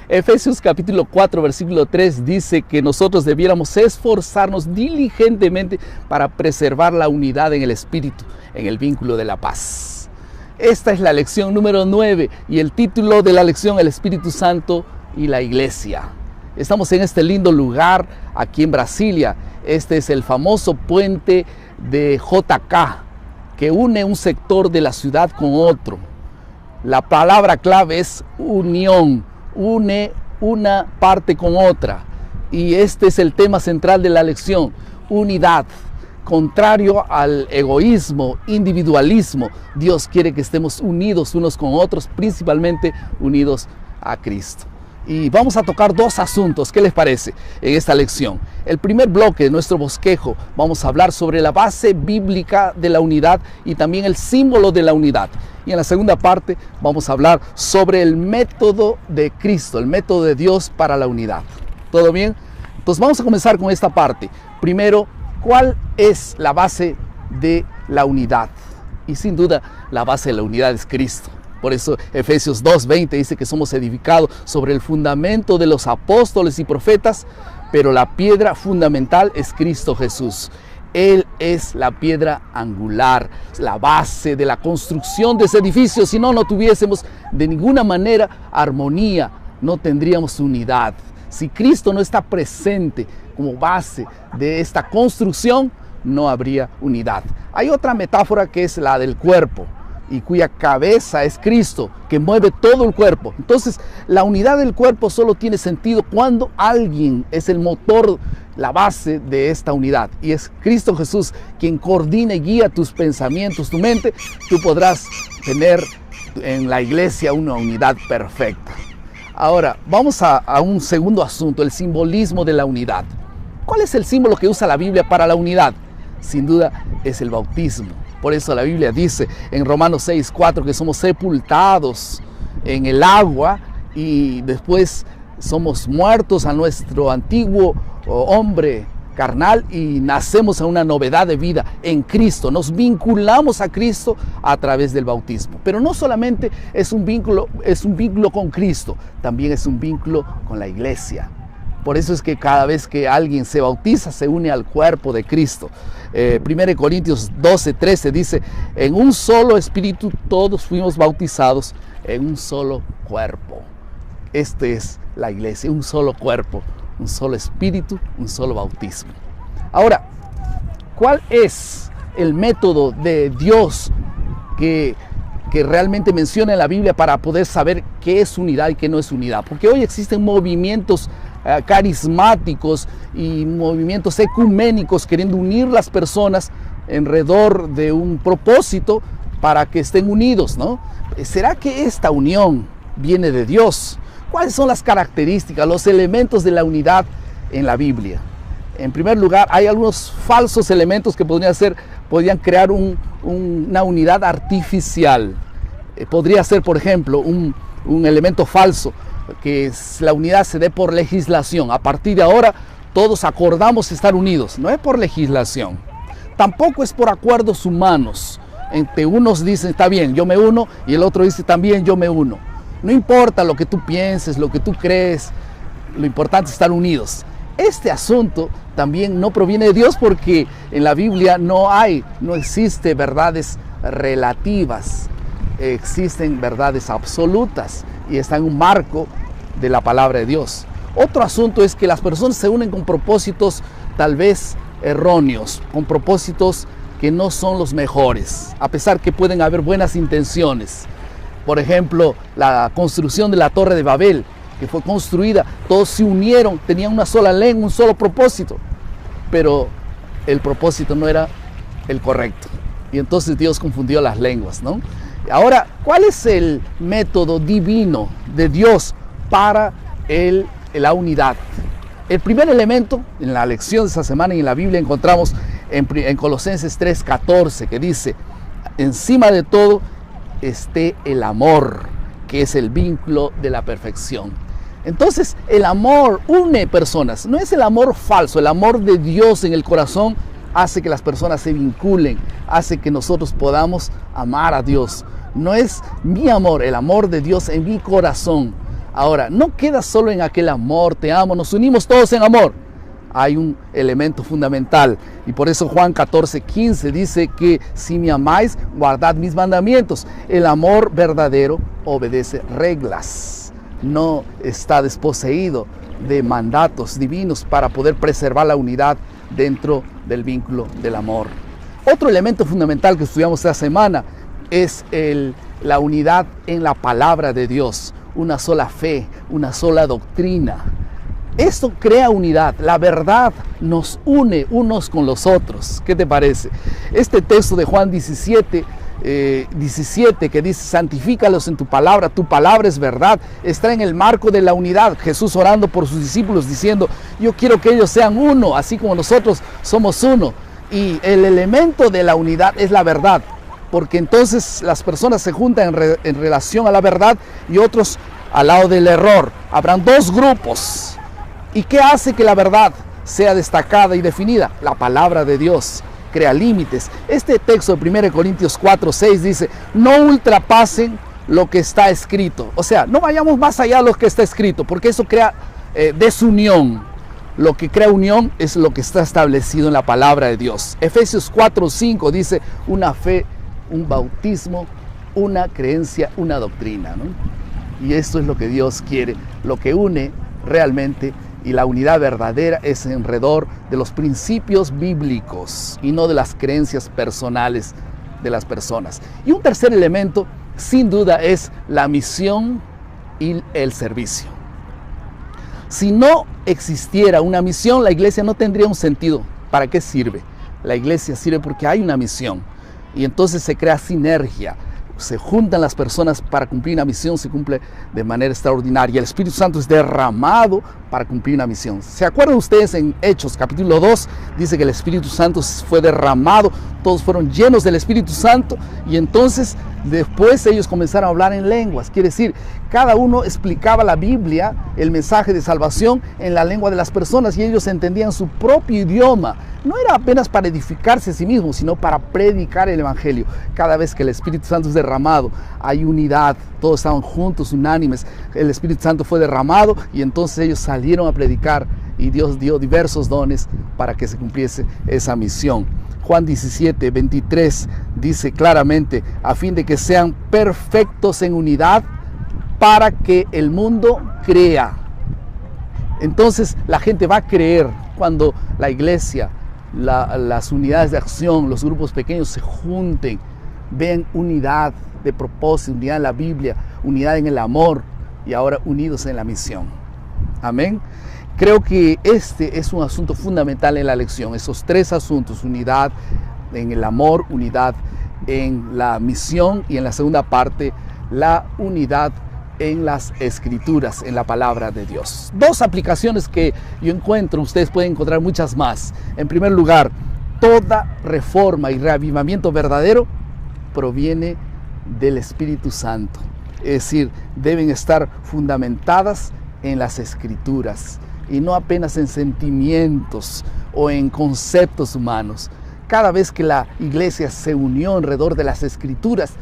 Efesios capítulo 4, versículo 3 dice que nosotros debiéramos esforzarnos diligentemente para preservar la unidad en el espíritu, en el vínculo de la paz. Esta es la lección número 9 y el título de la lección, el Espíritu Santo y la Iglesia. Estamos en este lindo lugar aquí en Brasilia. Este es el famoso puente de JK que une un sector de la ciudad con otro. La palabra clave es unión, une una parte con otra. Y este es el tema central de la lección, unidad. Contrario al egoísmo, individualismo, Dios quiere que estemos unidos unos con otros, principalmente unidos a Cristo. Y vamos a tocar dos asuntos, ¿qué les parece? En esta lección. El primer bloque de nuestro bosquejo, vamos a hablar sobre la base bíblica de la unidad y también el símbolo de la unidad. Y en la segunda parte vamos a hablar sobre el método de Cristo, el método de Dios para la unidad. ¿Todo bien? Entonces vamos a comenzar con esta parte. Primero, ¿cuál es la base de la unidad? Y sin duda, la base de la unidad es Cristo. Por eso Efesios 2:20 dice que somos edificados sobre el fundamento de los apóstoles y profetas, pero la piedra fundamental es Cristo Jesús. Él es la piedra angular, la base de la construcción de ese edificio. Si no, no tuviésemos de ninguna manera armonía, no tendríamos unidad. Si Cristo no está presente como base de esta construcción, no habría unidad. Hay otra metáfora que es la del cuerpo, y cuya cabeza es Cristo, que mueve todo el cuerpo. Entonces, la unidad del cuerpo solo tiene sentido cuando alguien es el motor, la base de esta unidad. Y es Cristo Jesús quien coordina y guía tus pensamientos, tu mente. Tú podrás tener en la iglesia una unidad perfecta. Ahora, vamos a un segundo asunto, el simbolismo de la unidad. ¿Cuál es el símbolo que usa la Biblia para la unidad? Sin duda, es el bautismo. Por eso la Biblia dice en Romanos 6:4 que somos sepultados en el agua y después somos muertos a nuestro antiguo hombre carnal y nacemos a una novedad de vida en Cristo. Nos vinculamos a Cristo a través del bautismo. Pero no solamente es un vínculo con Cristo, también es un vínculo con la iglesia. Por eso es que cada vez que alguien se bautiza, se une al cuerpo de Cristo. 1 Corintios 12:13 dice, en un solo espíritu todos fuimos bautizados en un solo cuerpo. Este es la iglesia, un solo cuerpo, un solo espíritu, un solo bautismo. Ahora, ¿cuál es el método de Dios que realmente menciona en la Biblia para poder saber qué es unidad y qué no es unidad? Porque hoy existen movimientos carismáticos y movimientos ecuménicos queriendo unir las personas alrededor de un propósito para que estén unidos, ¿no? ¿Será que esta unión viene de Dios? ¿Cuáles son las características, los elementos de la unidad en la Biblia? En primer lugar, hay algunos falsos elementos que podrían crear una unidad artificial. Podría ser, por ejemplo, un elemento falso, que la unidad se dé por legislación. A partir de ahora, todos acordamos estar unidos. No es por legislación. Tampoco es por acuerdos humanos. Entre unos dicen, está bien, yo me uno, y el otro dice, también yo me uno. No importa lo que tú pienses, lo que tú crees, lo importante es estar unidos. Este asunto también no proviene de Dios porque en la Biblia no existe verdades relativas. Existen verdades absolutas y está en un marco de la palabra de Dios. Otro asunto es que las personas se unen con propósitos tal vez erróneos, con propósitos que no son los mejores, a pesar que pueden haber buenas intenciones. Por ejemplo, la construcción de la Torre de Babel, que fue construida, todos se unieron, tenían una sola lengua, un solo propósito, pero el propósito no era el correcto. Y entonces Dios confundió las lenguas, ¿no? Ahora, ¿cuál es el método divino de Dios para la unidad? El primer elemento, en la lección de esta semana y en la Biblia encontramos en Colosenses 3:14, que dice, encima de todo esté el amor, que es el vínculo de la perfección. Entonces, el amor une personas, no es el amor falso, el amor de Dios en el corazón hace que las personas se vinculen, hace que nosotros podamos amar a Dios. No es mi amor, el amor de Dios en mi corazón Ahora, no queda solo en aquel amor, te amo, nos unimos todos en amor. Hay un elemento fundamental y por eso Juan 14:15 dice que si me amáis, guardad mis mandamientos. El amor verdadero obedece reglas, no está desposeído de mandatos divinos para poder preservar la unidad dentro del vínculo del amor. Otro elemento fundamental que estudiamos esta semana es la unidad en la palabra de Dios, una sola fe, una sola doctrina. Esto crea unidad, la verdad nos une unos con los otros. ¿Qué te parece? Este texto de Juan 17 que dice, santifícalos en tu palabra es verdad, está en el marco de la unidad. Jesús orando por sus discípulos diciendo, yo quiero que ellos sean uno, así como nosotros somos uno. Y el elemento de la unidad es la verdad, porque entonces las personas se juntan en relación a la verdad y otros al lado del error. Habrán dos grupos. ¿Y qué hace que la verdad sea destacada y definida? La palabra de Dios crea límites. Este texto de 1 Corintios 4:6 dice, no ultrapasen lo que está escrito. O sea, no vayamos más allá de lo que está escrito, porque eso crea desunión. Lo que crea unión es lo que está establecido en la palabra de Dios. Efesios 4:5 dice, una fe, un bautismo, una creencia, una doctrina, ¿no? Y esto es lo que Dios quiere, lo que une realmente. Y la unidad verdadera es alrededor de los principios bíblicos y no de las creencias personales de las personas. Y un tercer elemento, sin duda, es la misión y el servicio. Si no existiera una misión, la iglesia no tendría un sentido. ¿Para qué sirve? La iglesia sirve porque hay una misión y entonces se crea sinergia. Se juntan las personas para cumplir una misión, se cumple de manera extraordinaria. El Espíritu Santo es derramado para cumplir una misión. ¿Se acuerdan ustedes en Hechos capítulo 2? Dice que el Espíritu Santo fue derramado, todos fueron llenos del Espíritu Santo y entonces después ellos comenzaron a hablar en lenguas. Quiere decir, cada uno explicaba la Biblia, el mensaje de salvación en la lengua de las personas y ellos entendían su propio idioma. No era apenas para edificarse a sí mismos, sino para predicar el Evangelio. Cada vez que el Espíritu Santo es derramado, hay unidad, todos estaban juntos, unánimes. El Espíritu Santo fue derramado y entonces ellos salieron a predicar y Dios dio diversos dones para que se cumpliese esa misión. Juan 17:23 dice claramente, a fin de que sean perfectos en unidad para que el mundo crea. Entonces la gente va a creer cuando la iglesia, las unidades de acción, los grupos pequeños se junten, vean unidad de propósito, unidad en la Biblia, unidad en el amor y ahora unidos en la misión. Amén. Creo que este es un asunto fundamental en la lección, esos tres asuntos, unidad en el amor, unidad en la misión y en la segunda parte, la unidad en las escrituras, en la palabra de Dios. Dos aplicaciones que yo encuentro, ustedes pueden encontrar muchas más. En primer lugar, toda reforma y reavivamiento verdadero proviene del Espíritu Santo. Es decir, deben estar fundamentadas en las escrituras y no apenas en sentimientos o en conceptos humanos. Cada vez que la iglesia se unió alrededor de las escrituras,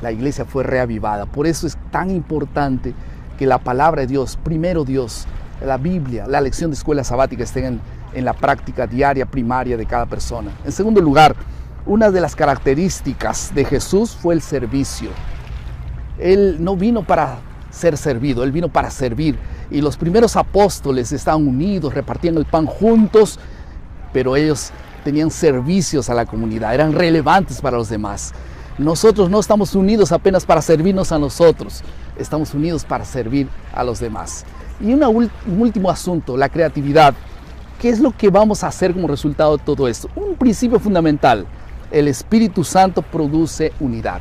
la iglesia fue reavivada. Por eso es tan importante que la palabra de Dios, primero Dios, la Biblia, la lección de escuela sabática estén en la práctica diaria, primaria de cada persona. En segundo lugar, una de las características de Jesús fue el servicio. Él no vino para ser servido, Él vino para servir. Y los primeros apóstoles estaban unidos, repartían el pan juntos, pero ellos tenían servicios a la comunidad, eran relevantes para los demás. Nosotros no estamos unidos apenas para servirnos a nosotros, estamos unidos para servir a los demás. Y un último asunto, la creatividad. ¿Qué es lo que vamos a hacer como resultado de todo esto? Un principio fundamental, el Espíritu Santo produce unidad.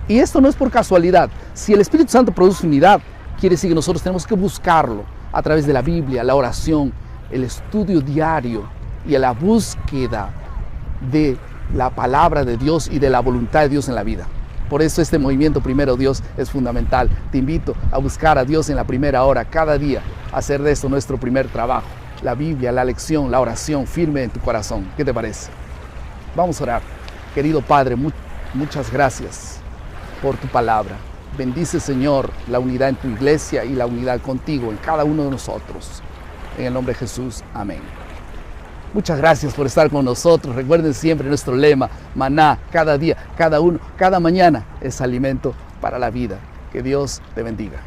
Y esto no es por casualidad. Si el Espíritu Santo produce unidad, quiere decir que nosotros tenemos que buscarlo a través de la Biblia, la oración, el estudio diario y la búsqueda de la palabra de Dios y de la voluntad de Dios en la vida. Por eso este movimiento Primero Dios es fundamental. Te invito a buscar a Dios en la primera hora, cada día, hacer de esto nuestro primer trabajo. La Biblia, la lección, la oración firme en tu corazón. ¿Qué te parece? Vamos a orar. Querido Padre, muchas gracias por tu palabra. Bendice, Señor, la unidad en tu iglesia y la unidad contigo en cada uno de nosotros. En el nombre de Jesús, amén. Muchas gracias por estar con nosotros. Recuerden siempre nuestro lema: maná, cada día, cada uno, cada mañana es alimento para la vida. Que Dios te bendiga.